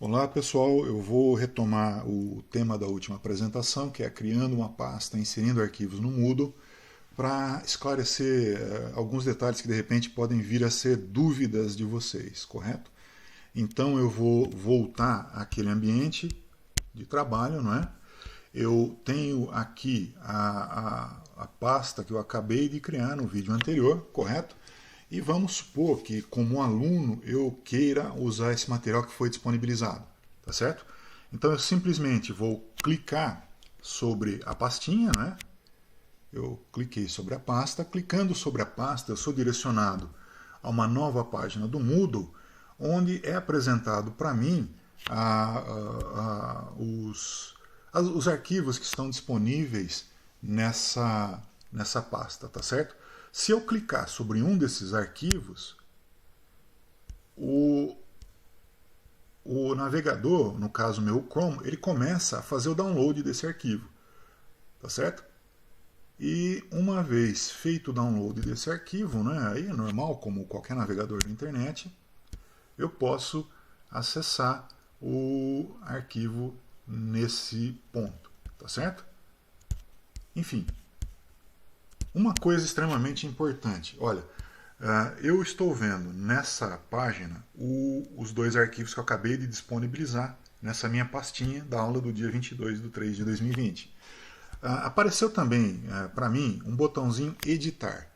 Olá pessoal, eu vou retomar o tema da última apresentação, que é criando uma pasta, inserindo arquivos no Moodle, para esclarecer alguns detalhes que de repente podem vir a ser dúvidas de vocês, correto? Então eu vou voltar àquele ambiente de trabalho, não é? Eu tenho aqui a pasta que eu acabei de criar no vídeo anterior, correto? E vamos supor que, como aluno, eu queira usar esse material que foi disponibilizado, tá certo? Então eu simplesmente vou clicar sobre a pastinha, né? Eu cliquei sobre a pasta. Clicando sobre a pasta, eu sou direcionado a uma nova página do Moodle, onde é apresentado para mim os arquivos que estão disponíveis nessa pasta, tá certo? Se eu clicar sobre um desses arquivos, o navegador, no caso meu Chrome, ele começa a fazer o download desse arquivo, tá certo? E uma vez feito o download desse arquivo, né, aí é normal, como qualquer navegador da internet, eu posso acessar o arquivo nesse ponto, tá certo? Enfim, uma coisa extremamente importante, olha, eu estou vendo nessa página os dois arquivos que eu acabei de disponibilizar nessa minha pastinha da aula do dia 22/3/2020. Apareceu também para mim um botãozinho editar.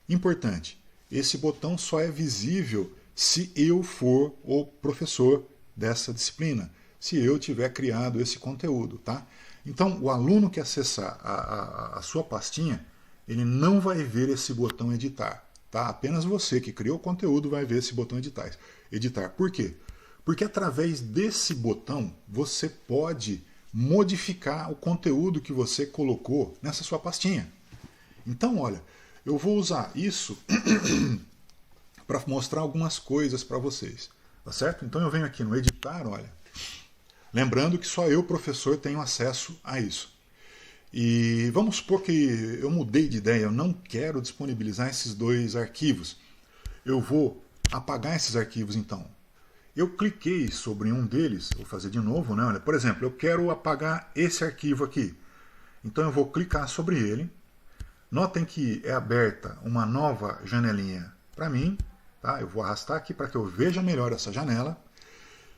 Importante, esse botão só é visível se eu for o professor dessa disciplina, se eu tiver criado esse conteúdo, tá? Então, o aluno que acessar a sua pastinha, ele não vai ver esse botão editar, tá? Apenas você que criou o conteúdo vai ver esse botão editar. Por quê? Porque através desse botão você pode modificar o conteúdo que você colocou nessa sua pastinha. Então, olha, eu vou usar isso para mostrar algumas coisas para vocês, tá certo? Então eu venho aqui no editar, olha, lembrando que só eu, professor, tenho acesso a isso. E vamos supor que eu mudei de ideia, eu não quero disponibilizar esses dois arquivos. Eu vou apagar esses arquivos então. Eu cliquei sobre um deles, vou fazer de novo, né? Olha, por exemplo, eu quero apagar esse arquivo aqui. Então eu vou clicar sobre ele. Notem que é aberta uma nova janelinha para mim, tá? Eu vou arrastar aqui para que eu veja melhor essa janela.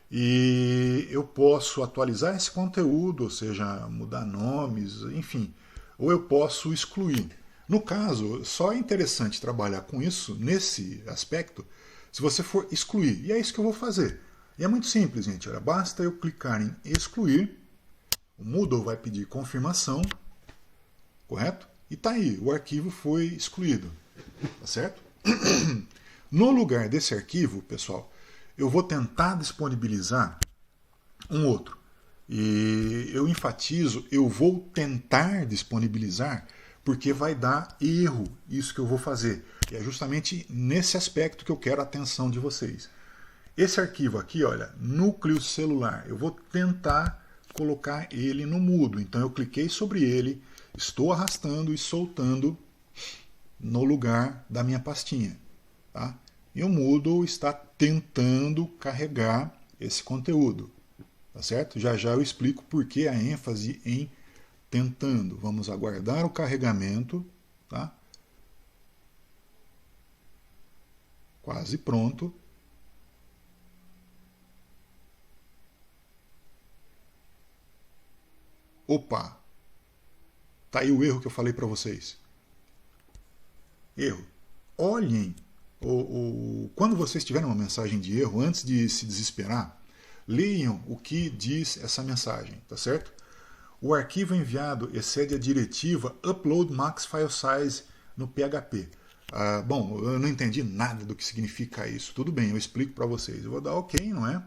E eu posso atualizar esse conteúdo, ou seja, mudar nomes, enfim, ou eu posso excluir. No caso, só é interessante trabalhar com isso, nesse aspecto, se você for excluir. E é isso que eu vou fazer. E é muito simples, gente. Olha, basta eu clicar em excluir, o Moodle vai pedir confirmação, correto? E tá aí, o arquivo foi excluído, tá certo? No lugar desse arquivo, pessoal, eu vou tentar disponibilizar um outro. E eu enfatizo, eu vou tentar disponibilizar, porque vai dar erro isso que eu vou fazer. E é justamente nesse aspecto que eu quero a atenção de vocês. Esse arquivo aqui, olha, núcleo celular, eu vou tentar colocar ele no mudo. Então eu cliquei sobre ele, estou arrastando e soltando no lugar da minha pastinha, tá? E o Moodle está tentando carregar esse conteúdo, tá certo? Já já eu explico por que a ênfase em tentando. Vamos aguardar o carregamento, tá? Quase pronto. Opa! Tá aí o erro que eu falei para vocês. Erro. Olhem quando vocês tiverem uma mensagem de erro, antes de se desesperar, leiam o que diz essa mensagem, tá certo? O arquivo enviado excede a diretiva Upload Max File Size no PHP. Bom, eu não entendi nada do que significa isso. Tudo bem, eu explico para vocês. Eu vou dar OK, não é?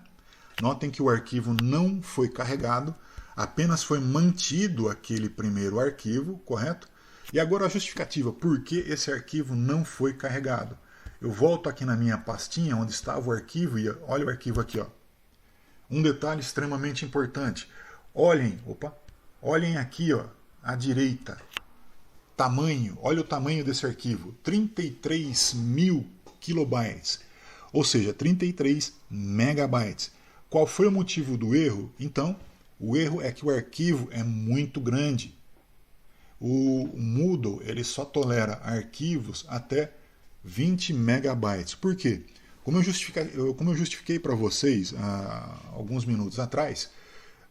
Notem que o arquivo não foi carregado, apenas foi mantido aquele primeiro arquivo, correto? E agora a justificativa, por que esse arquivo não foi carregado? Eu volto aqui na minha pastinha onde estava o arquivo e olha o arquivo aqui, ó. Um detalhe extremamente importante. Olhem aqui, ó, à direita. Tamanho, olha o tamanho desse arquivo, 33.000 kilobytes, ou seja, 33 megabytes. Qual foi o motivo do erro? Então, o erro é que o arquivo é muito grande. O Moodle ele só tolera arquivos até 20 megabytes. Por quê? Como eu justifiquei para vocês há alguns minutos atrás,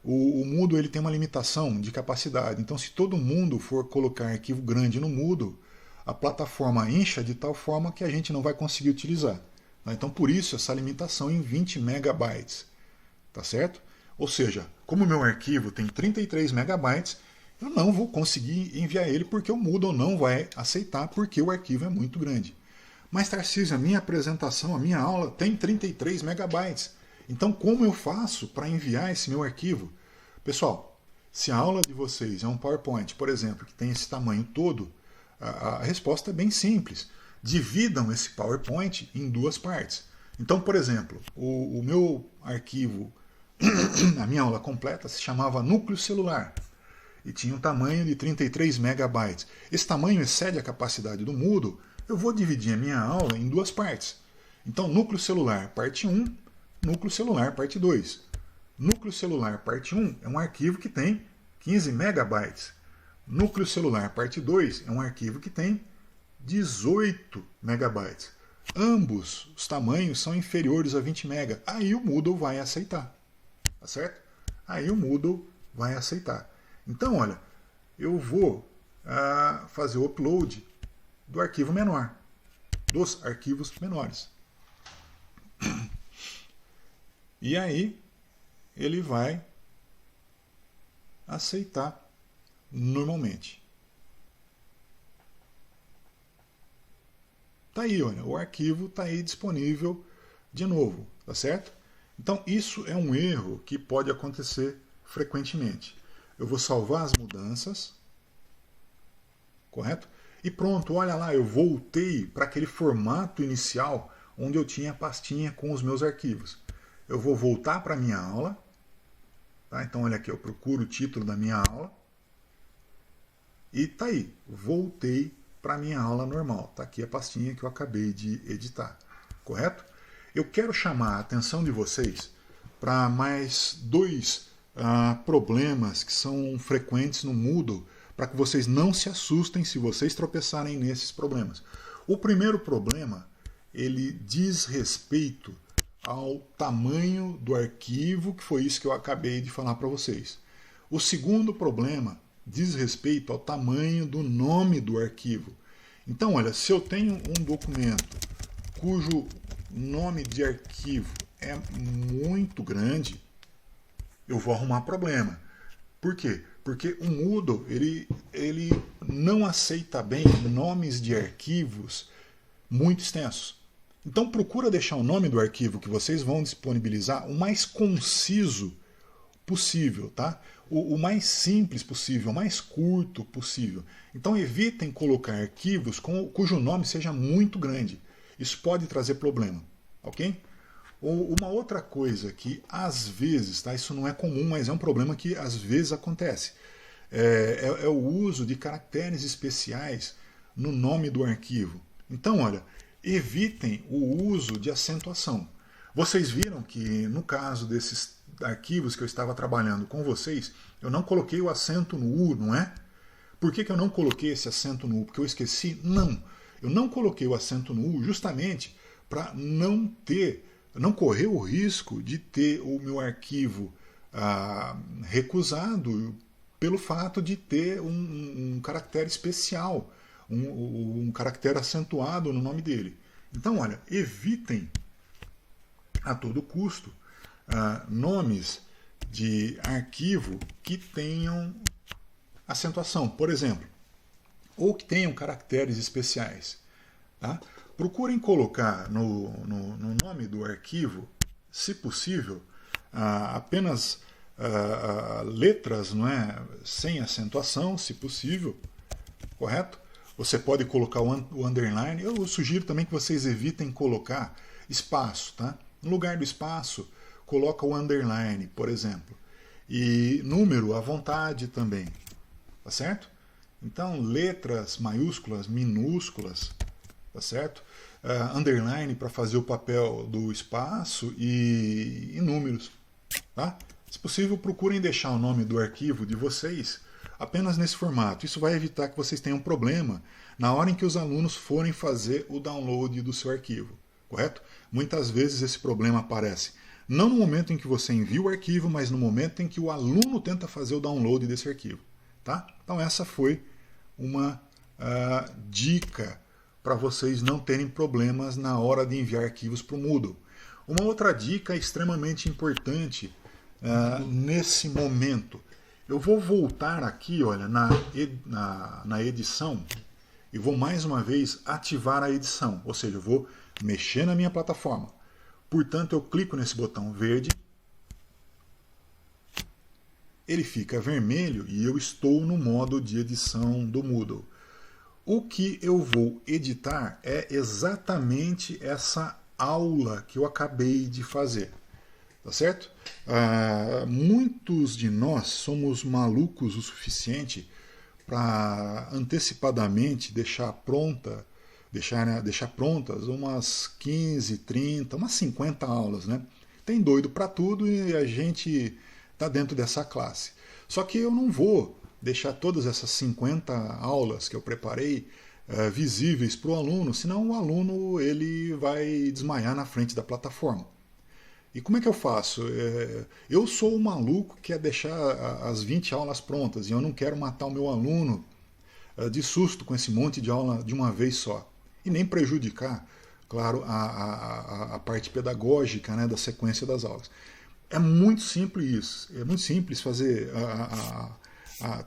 o Moodle ele tem uma limitação de capacidade. Então, se todo mundo for colocar arquivo grande no Moodle, a plataforma incha de tal forma que a gente não vai conseguir utilizar. Então, por isso, essa limitação em 20 megabytes. Tá certo? Ou seja, como o meu arquivo tem 33 megabytes, eu não vou conseguir enviar ele porque o Moodle não vai aceitar porque o arquivo é muito grande. Mas, Tarcísio, a minha apresentação, a minha aula tem 33 megabytes. Então, como eu faço para enviar esse meu arquivo? Pessoal, se a aula de vocês é um PowerPoint, por exemplo, que tem esse tamanho todo, a resposta é bem simples. Dividam esse PowerPoint em duas partes. Então, por exemplo, o meu arquivo, a minha aula completa, se chamava Núcleo Celular e tinha um tamanho de 33 megabytes. Esse tamanho excede a capacidade do Moodle, eu vou dividir a minha aula em duas partes. Então, Núcleo Celular, parte 1, Núcleo Celular, parte 2. Núcleo Celular, parte 1 é um arquivo que tem 15 megabytes. Núcleo Celular, parte 2 é um arquivo que tem 18 megabytes. Ambos os tamanhos são inferiores a 20 MB. Aí o Moodle vai aceitar. Tá certo? Aí o Moodle vai aceitar. Então, olha, eu vou fazer o upload do arquivo menor, dos arquivos menores. E aí ele vai aceitar normalmente. Tá aí, olha, o arquivo está aí disponível de novo, tá certo? Então isso é um erro que pode acontecer frequentemente. Eu vou salvar as mudanças, correto? E pronto, olha lá, eu voltei para aquele formato inicial onde eu tinha a pastinha com os meus arquivos. Eu vou voltar para a minha aula, tá? Então olha aqui, eu procuro o título da minha aula e tá aí, voltei para a minha aula normal. Está aqui a pastinha que eu acabei de editar, correto? Eu quero chamar a atenção de vocês para mais dois problemas que são frequentes no Moodle, para que vocês não se assustem se vocês tropeçarem nesses problemas. O primeiro problema, ele diz respeito ao tamanho do arquivo, que foi isso que eu acabei de falar para vocês. O segundo problema diz respeito ao tamanho do nome do arquivo. Então, olha, se eu tenho um documento cujo nome de arquivo é muito grande, eu vou arrumar problema. Por quê? Porque o Moodle ele não aceita bem nomes de arquivos muito extensos. Então procura deixar o nome do arquivo que vocês vão disponibilizar o mais conciso possível, tá? O mais simples possível, o mais curto possível. Então evitem colocar arquivos cujo nome seja muito grande. Isso pode trazer problema, ok? Uma outra coisa que às vezes, tá? Isso não é comum, mas é um problema que às vezes acontece. É o uso de caracteres especiais no nome do arquivo. Então, olha, evitem o uso de acentuação. Vocês viram que no caso desses arquivos que eu estava trabalhando com vocês, eu não coloquei o acento no U, não é? Por que eu não coloquei esse acento no U? Porque eu esqueci? Não. Eu não coloquei o acento no U justamente para não correr o risco de ter o meu arquivo recusado pelo fato de ter um caractere especial, um caractere acentuado no nome dele. Então, olha, evitem a todo custo nomes de arquivo que tenham acentuação, por exemplo, ou que tenham caracteres especiais. Tá? Procurem colocar no nome do arquivo, se possível, apenas letras, não é? Sem acentuação, se possível, correto? Você pode colocar o underline. Eu sugiro também que vocês evitem colocar espaço. Tá? No lugar do espaço, coloca o underline, por exemplo. E número à vontade também. Tá certo? Então, letras maiúsculas, minúsculas, tá certo? Underline para fazer o papel do espaço e números, tá? Se possível, procurem deixar o nome do arquivo de vocês apenas nesse formato. Isso vai evitar que vocês tenham problema na hora em que os alunos forem fazer o download do seu arquivo, correto? Muitas vezes esse problema aparece não no momento em que você envia o arquivo, mas no momento em que o aluno tenta fazer o download desse arquivo, tá? Então essa foi uma dica para vocês não terem problemas na hora de enviar arquivos para o Moodle. Uma outra dica extremamente importante nesse momento. Eu vou voltar aqui, olha, na edição e vou mais uma vez ativar a edição, ou seja, eu vou mexer na minha plataforma. Portanto, eu clico nesse botão verde, ele fica vermelho e eu estou no modo de edição do Moodle. O que eu vou editar é exatamente essa aula que eu acabei de fazer. Tá certo? Muitos de nós somos malucos o suficiente para antecipadamente deixar prontas umas 15, 30, umas 50 aulas, né? Tem doido para tudo e a gente está dentro dessa classe. Só que eu não vou deixar todas essas 50 aulas que eu preparei visíveis para o aluno, senão o aluno ele vai desmaiar na frente da plataforma. E como é que eu faço? Eu sou o maluco que quer deixar as 20 aulas prontas e eu não quero matar o meu aluno de susto com esse monte de aula de uma vez só. E nem prejudicar, claro, a parte pedagógica, né, da sequência das aulas. É muito simples isso. É muito simples fazer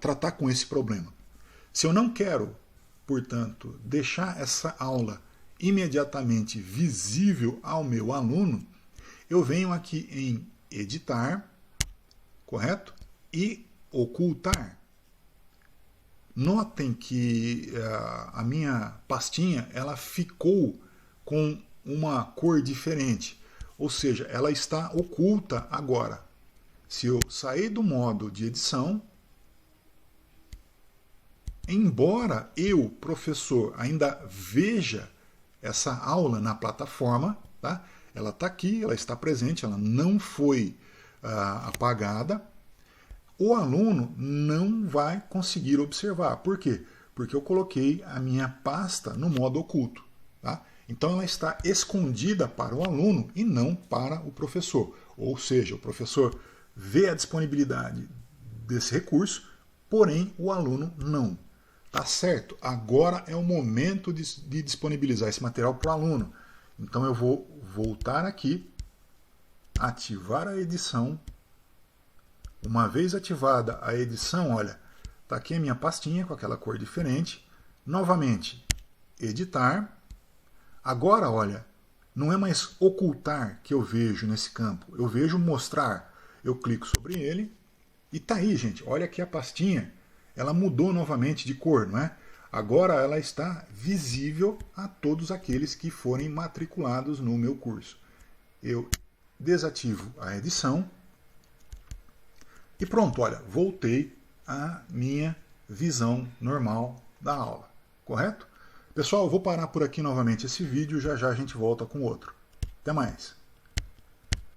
tratar com esse problema. Se eu não quero, portanto, deixar essa aula imediatamente visível ao meu aluno, eu venho aqui em editar, correto? E ocultar. Notem que a minha pastinha ela ficou com uma cor diferente, ou seja, ela está oculta agora. Se eu sair do modo de edição, embora eu, professor, ainda veja essa aula na plataforma, tá? Ela está aqui, ela está presente, ela não foi apagada. O aluno não vai conseguir observar. Por quê? Porque eu coloquei a minha pasta no modo oculto. Tá? Então ela está escondida para o aluno e não para o professor. Ou seja, o professor vê a disponibilidade desse recurso, porém o aluno não. Tá certo? Agora é o momento de disponibilizar esse material para o aluno. Então eu vou voltar aqui, ativar a edição. Uma vez ativada a edição, olha, está aqui a minha pastinha com aquela cor diferente. Novamente, editar. Agora, olha, não é mais ocultar que eu vejo nesse campo. Eu vejo mostrar. Eu clico sobre ele e está aí, gente. Olha aqui a pastinha. Ela mudou novamente de cor, não é? Agora ela está visível a todos aqueles que forem matriculados no meu curso. Eu desativo a edição. E pronto, olha, voltei à minha visão normal da aula, correto? Pessoal, eu vou parar por aqui novamente esse vídeo, já já a gente volta com outro. Até mais!